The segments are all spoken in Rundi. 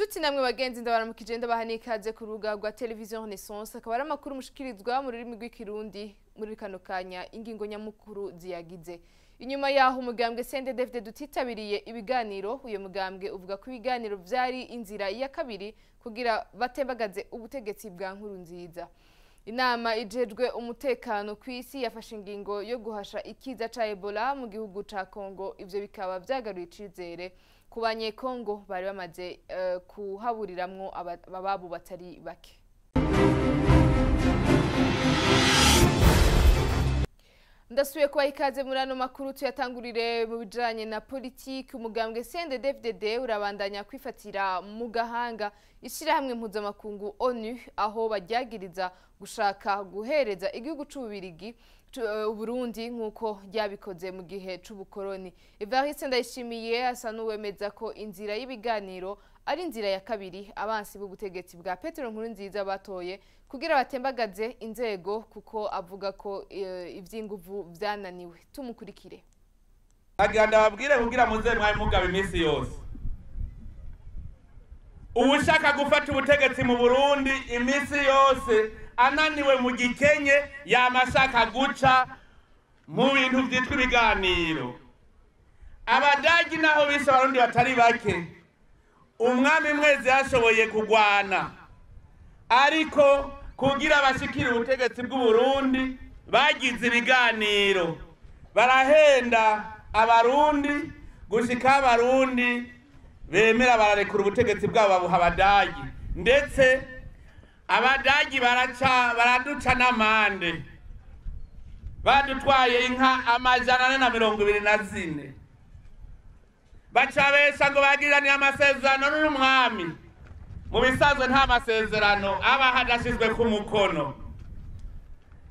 Nshuti namwe bagenzi ndabaramukije ndabaha ikaze ku rubuga rwa televiziyo Renaissance akaba ari amakuru mushikirizwa mu rurimi rw'ikirundi muri kano kanya ingingo nyamukuru ziyagize. Inyuma yaho umugambwe CNDD-FDD dutitabiriye ibiganiro, uyo mugambwe uvuga ko ibiganiro vyari inzira ya kabiri kugira batembagaze ubutegetsi bwa Nkurunziza. Inama ijejwe umutekano kw'isi yafashe ingingo yo guhasha ikiza ca Ebola mu gihugu ca Kongo, ivyo bikaba vyagaruye icizere ku banyekongo bari bamaze kuhaburiramwo ababo batari bake. Ndasubiye kubaha ikaze muri ano makuru tuyatangurire mu bijanye na politiki. Umugambwe CNDD-FDD urabandanya kwifatira mu gahanga ishirahamwe mpuzamakungu ONU aho baryagiriza gushaka guhereza igihugu c'Ububirigi Burundi nkuko ryabikoze mu gihe c'ubukoroni. Evariste Ndayishimiye asa n'uwemeza ko inzira y'ibiganiro ari inzira ya kabiri abansi b'ubutegetsi bwa Petero Nkurunziza batoye kugira batembagaze inzego, kuko avuga ko ivy'inguvu vyananiwe. Tumukurikire. Aganda babwire kugira muze mwaye mugaba iminsi yose. Ubushaka gufata ubutegetsi mu Burundi iminsi yose ananiwe mu gikenye yamashaka guca mu bintu vyitwa ibiganiro. Abadagi naho bisha Abarundi batari bake, umwami mwezi yashoboye kugwana, ariko kugira bashikire ubutegetsi bw'u Burundi bagize ibiganiro, barahenda Abarundi gushika Abarundi bemera bararekura ubutegetsi bwabo babuha Abadagi, ndetse Abadagi baraduca n'amande, badutwaye inka 424, bacabesha ngo bagiraniye amasezerano n'umwami. Mu bisanzwe nta masezerano aba hadashizwe ku mukono.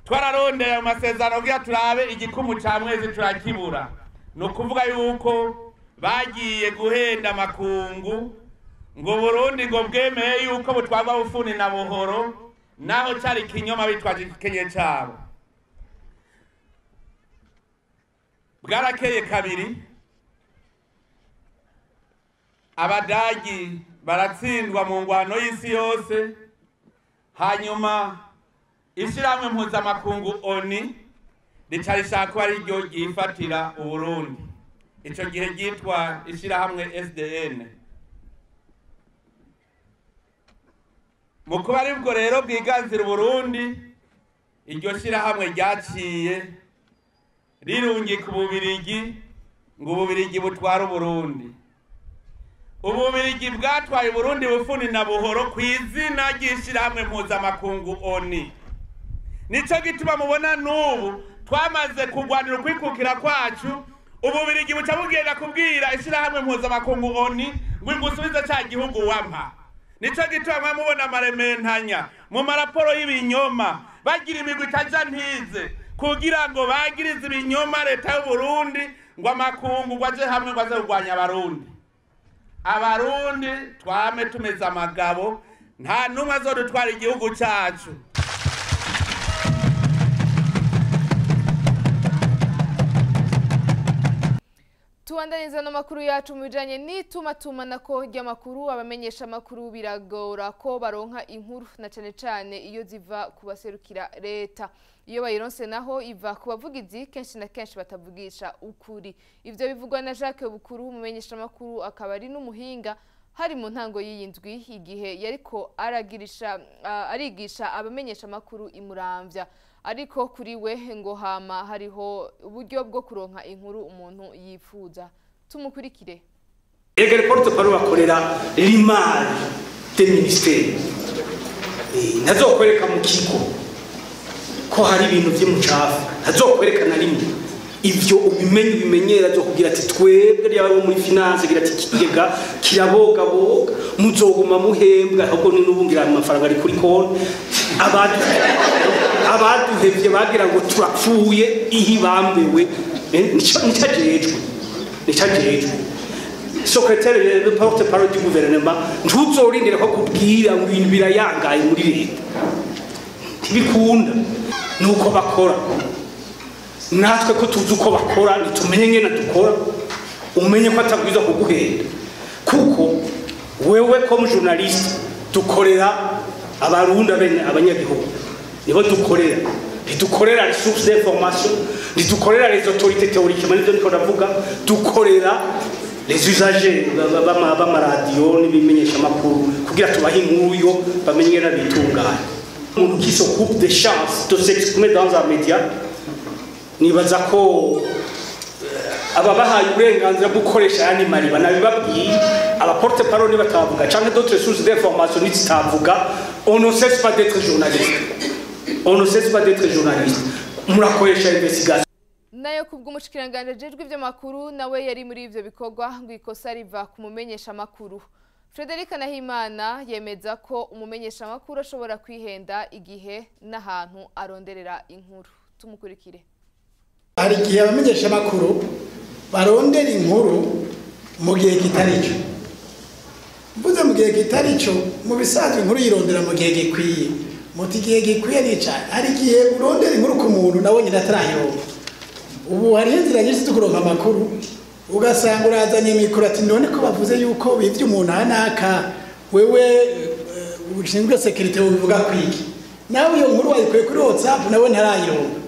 Twararondeye amasezerano kugira turabe igikumu ca mwezi turakibura. No kuvuga yuko bagiye guhenda makungu ngo Burundi ngo bwemeye yuko butwagwa bufuni na buhoro, naho cari kinyoma bitwaje ikenye cabo. Bwarakeye kabiri, Abadagi baratsindwa mu ngwano y'isi yose, hanyuma ishirahamwe mpuzamakungu ONU ricarishaka ko ari ryo ryifatira Uburundi. Ico gihe ryitwa ishirahamwe SDN. Mu kuba aribwo rero bwiganzira Uburundi, iryo shirahamwe ryaciye rirungika Ububirigi ngo Ububirigi butwara Uburundi. Ububirigi bwatwaye Burundi bufuni na buhoro kw'izina ry'ishirahamwe mpuzamakungu ONU. Nico gituma mubona n'ubu twamaze kugwanira kwikukira kwacu, Ububirigi buca bugenda kubwira ishirahamwe mpuzamakungu ONU ngo ingusubize ca gihugu wampa. Nico gituma mubona amarementanya mu maraporo y'ibinyoma bagira imigwi itaja ntize kugira ngo bagirize ibinyoma leta y'u Burundi ngo amakungu gwaje hamwe gwaze kugwanya Abarundi. Abarundi twame tumeze amagabo, nta numwe azodutwara igihugu cacu. Tuandaniza no makuru yacu mu bijanye n'itumatumana ry'amakuru. Abamenyesha amakuru biragora ko baronka inkuru na cane cane iyo ziva kubaserukira leta. Iyo bayironse naho iva kubavugizi kenshi na kenshi batavugisha ukuri. Ivyo bivugwa na Jacques Bukuru, umumenyesha amakuru akaba ari n'umuhinga hari mu ntango y'iyindwi igihe yariko arigisha abamenyesha amakuru imuramvya. Ariko kuri we ngo hama hariho uburyo bwo kuronka inkuru umuntu yifuza. Tumukurikire. Ega report paru bakorera l'image des ministères. Ntazokwereka mu kigo ko hari ibintu by'umucafu, ntazokwerekana rimwe. Ivyo ubimenyera byo kugira ati twebwe ryabo muri finance gira ati kigega kiraboga muzoguma muhembwa ahubwo n'ubungira amafaranga ari kuri konti. Abaduhevye bagira ngo turapfuye ihibambewe nicajejwe secrétaire de porte-parole du gouvernement ntuzorindira ko kubwira ngo ibintu birayangaye muri leta ntibikunda nuko bakora. Natwe ko tuzi uko bakora nitumenye ngena dukora, umenye ko atabwiza kuguhenda, kuko wewe comme journaliste dukorera abarundi abanyagihugu nibo dukorera ntidukorera les sources d'information ntidukorera les autorités théoriques manivyo niko ndavuga dukorera les usagers b'amaradiyo n'ibimenyesha makuru kugira tubahe inkuru yo bamenye na bitunganya umuntu qui s'occupe des chances de s'exprimer dans un média nibaza ko ababahaye uburenganzira bwo gukoresha yani mari banabibabwiye abaporte parole batavuga canke d'autres sources d'information nizitavuga on ne cesse pas d'être journaliste on ne cesse pas d'être journaliste murakoresha investigation nayo kubw'umushikiranganje jejwe ivy'amakuru nawe yari muri ivyo bikorwa ngo ikosa riva ku mumenyesha makuru Frederic Nahimana yemeza ko umumenyesha makuru ashobora kwihenda igihe n'ahantu aronderera inkuru tumukurikire hari igihe abamenyesha makuru barondera inkuru mu gihe kitari cyo mvuze mu gihe kitari cyo mu bisanzwe inkuru yirondera mu gihe gikwiye muti gihe gikwiye n'icane hari igihe urondera inkuru ku muntu nawe nyine atarayironka ubu hari inzira nyinshi zo kuronka amakuru ugasanga urazanye mikoro ati none ko bavuze yuko bivye umuntu anaka wewe ushinzwe security ubivuga kwiki nawe iyo nkuru wayikuye kuri WhatsApp nawe ntarayironka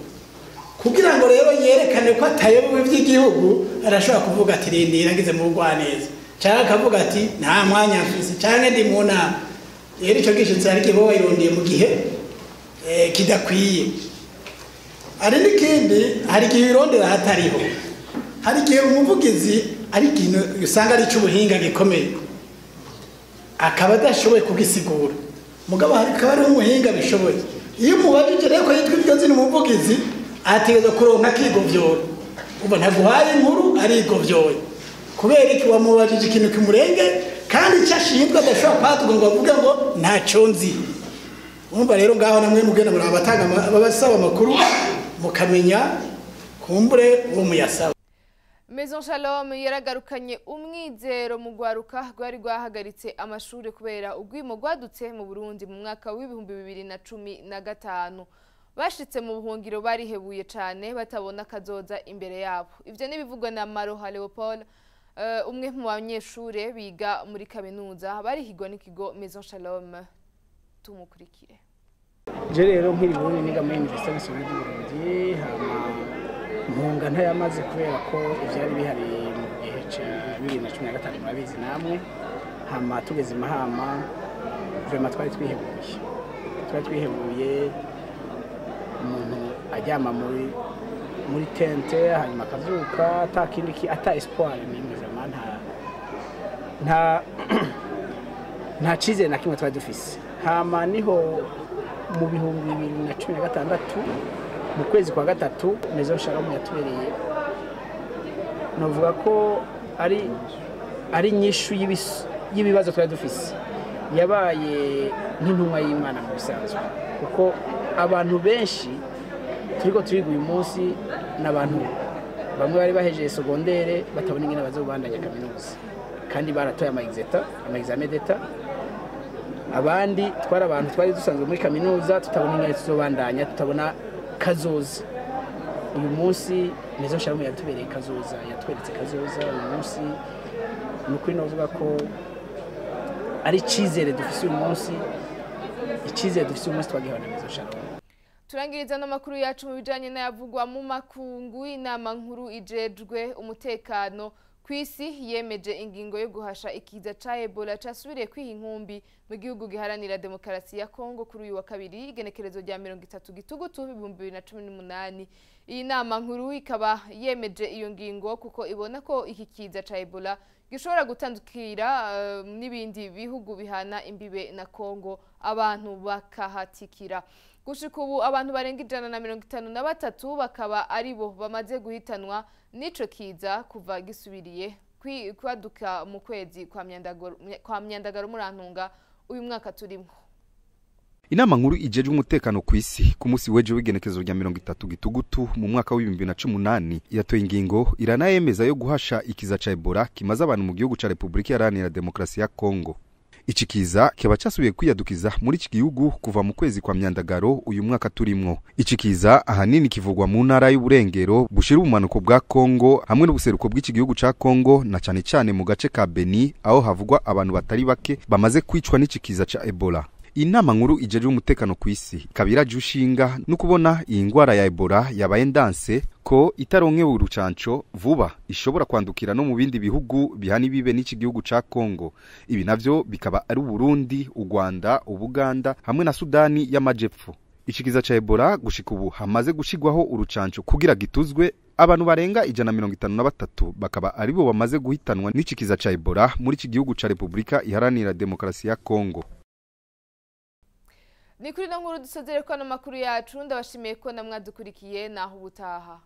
kugira ngo rero yerekane ko atayobewe ivy'igihugu arashobora kuvuga ati rindira ngize mu rwaneza cyangwa akavuga ati nta mwanya mfise cyangwa ndi mu nama rero ico gishitse hari igihe wayirondeye mu gihe kidakwiye ari n'ikindi hari igihe irondera hatariho hari igihe umuvugizi ari ikintu usanga ari cy'ubuhinga gikomeye akaba adashoboye kugisigura mugabo akaba ari umuhinga bishoboye iyo umubajije rero ko yitwa iryo zina umuvugizi ategereza kuronka kigovyora uba ntaguhaye inkuru arigovyoye kubera iki wamubajije ikintu kimurenge kandi icyo ashinzwe adashobora kwatuga ngo avuge ngo ntaco nzi umva rero ngaho namwe mugenda muri abatanga abasaba amakuru mukamenya kumbure uwo muyasaba Maison Shalom yaragarukanye umwizero mu gwaruka rwari rwahagaritse amashuri kubera ugwimo gwadutse mu Burundi mu mwaka w'ibihumbi 2015 bashitse mu buhungiro barihebuye cyane batabona kazoza imbere yabo ivyo nibivugwa na Maroha Leopold umwe mu banyeshure biga muri kaminuza barihigwa n'ikigo Maison Shalom tumukurikire je rero nkiri Burundi niga muri Université Nationale du Burundi mpunga ntayamaze kubera ko ivyari bihari mu gihe ca 2015 murabizi namwe hama tugeze Mahama vraiment twari twihebuye umuntu ajyama muri tente hanyuma akavyuka atakindi ata espoir nimwe vraiment nta cizere na kimwe twari dufise hama niho mu bihumbi 2016 mu kwezi kwa gatatu Maison Shalom yatubereye novuga ko ari nyishu y'ibibazo twari dufise yabaye nk'intumwa y'Imana mu bisanzwe kuko abantu benshi turiko turiga uyu munsi n'abantu bamwe bari bahejeje secondaire batabona ingene bazobandanya kaminuza kandi baratoye ama-examen d'etat abandi twari abantu twari dusanzwe muri kaminuza tutabona ingene tuzobandanya tutabona kazoza uyu munsi Maison Shalom yatubereye kazoza yatweretse kazoza uyu munsi nukuri novuga ko ari cizere dufise uyu munsi twagihana Maison Shalom. Turangiriza n'amakuru yacu mu bijanye n'ayavugwa mu makungu inama nkuru ijejwe umutekano kwisi yemeje ingingo yo guhasha ikiza ca Ebola casubiriye kwiha inkumbi mu gihugu giharanira demokarasi ya Kongo kuri uyu wa kabiri igenekerezo rya 30 gitugutu 2018 iyi nama nkuru ikaba yemeje iyo ngingo kuko ibona ko iki kiza ca Ebola gishobora gutandukira n'ibindi bihugu bihana imbibe na Kongo abantu bakahatikira gushika ubu abantu barenga 153 bakaba aribo bamaze guhitanwa nico kiza kuva gisubiriye kwaduka mu kwezi kwa myandagaro murantunga uyu mwaka turimo. Inama nkuru ijejwe umutekano ku isi ku munsi weje w'igenekezo rya 30 gitugutu mu mwaka wa 2018 yatoye ingingo iranayemeza yo guhasha ikiza ca Ebola kimaze abantu mu gihugu ca Republika Iharanira Demokarasi ya Kongo. Ici kiza kiba casubiye kwiyadukiza muri iki gihugu kuva mu kwezi kwa Myandagaro uyu mwaka turimwo. Ici kiza ahanini kivugwa mu ntara y'Uburengero bushira ubumanuko bwa Kongo hamwe n'ubuseruko bw'iki gihugu ca Kongo na cane cane mu gace ka Beni aho havugwa abantu batari bake bamaze kwicwa n'iki kiza ca Ebola. Inama nkuru ijeje umutekano kw'isi kabira jushinga no kubona iyi ngwara ya Ebola yabaye ndanse ko itaronkewe urucanco vuba ishobora kwandukira no mu bindi bihugu bihani bibe n'iki gihugu ca Kongo. Ibi navyo bikaba ari Burundi, u Rwanda, Ubuganda hamwe na Sudani y'Amajepfo. Ikiza ca Ebola gushika ubu hamaze gushigwaho urucanco kugira gituzwe abantu barenga 153 bakaba aribo bamaze guhitanwa n'ikiza ca Ebola muri iki gihugu ca Republika Iharanira Demokarasi ya Kongo. Ni kuri no nkuru dusozere ko no makuru yacu ndabashimiye ko namwadukurikiye naho ubutaha.